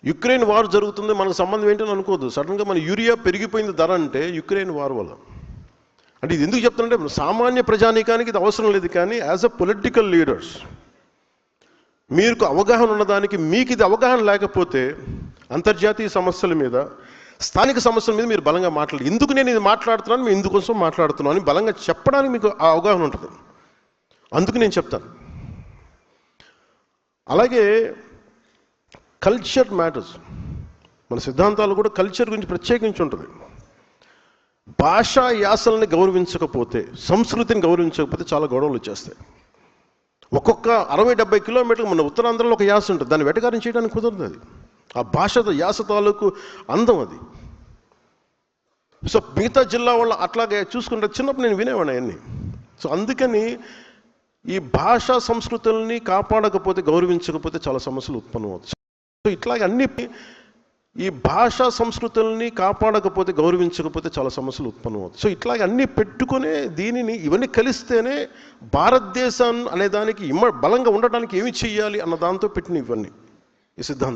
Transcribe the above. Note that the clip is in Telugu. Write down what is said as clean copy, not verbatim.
యుక్రెయిన్ వార్ జరుగుతుంది, మనకు సంబంధం ఏంటని అనుకోవద్దు. సడన్గా మన యూరియా పెరిగిపోయింది ధర అంటే యుక్రెయిన్ వార్ వల్ల. అంటే ఇది ఎందుకు చెప్తానంటే సామాన్య ప్రజానీకానికి ఇది అవసరం లేదు, కానీ యాజ్ అ పొలిటికల్ లీడర్స్ మీకు అవగాహన ఉన్నదానికి మీకు ఇది అవగాహన లేకపోతే అంతర్జాతీయ సమస్యల మీద, స్థానిక సమస్యల మీద మీరు బలంగా మాట్లాడాలి. ఎందుకు నేను ఇది మాట్లాడుతున్నాను, మేము ఇందుకోసం మాట్లాడుతున్నాను అని బలంగా చెప్పడానికి మీకు ఆ అవగాహన ఉంటుంది. అందుకు నేను చెప్తాను. అలాగే కల్చర్ మ్యాటర్స్. మన సిద్ధాంతాలు కూడా కల్చర్ గురించి ప్రత్యేకించి ఉంటుంది. భాషా యాసల్ని గౌరవించకపోతే, సంస్కృతిని గౌరవించకపోతే చాలా గొడవలు వచ్చేస్తాయి. ఒక్కొక్క 60-70 కిలోమీటర్లు మన ఉత్తరాంధ్రలో ఒక యాస ఉంటుంది, దాన్ని వెటకారం చేయడానికి కుదరదు. అది ఆ భాషతో యాస తాలూకు అందం అది. సో మిగతా జిల్లా వాళ్ళు అట్లాగే చూసుకుంటే చిన్నప్పుడు నేను వినేవాడిని అవన్నీ. సో అందుకని ఈ భాషా సంస్కృతుల్ని కాపాడకపోతే, గౌరవించకపోతే చాలా సమస్యలు ఉత్పన్నమవుతాయి. సో ఇట్లాగే అన్ని ఈ భాషా సంస్కృతుల్ని కాపాడకపోతే, గౌరవించకపోతే చాలా సమస్యలు ఉత్పన్నమవుతాయి. సో ఇట్లాగే అన్నీ పెట్టుకునే దీనిని ఇవన్నీ కలిస్తేనే భారతదేశం అనే దానికి బలంగా ఉండడానికి ఏమి చెయ్యాలి అన్న దాంతో పెట్టిన ఇవన్నీ ఈ సిద్ధాంతాలు.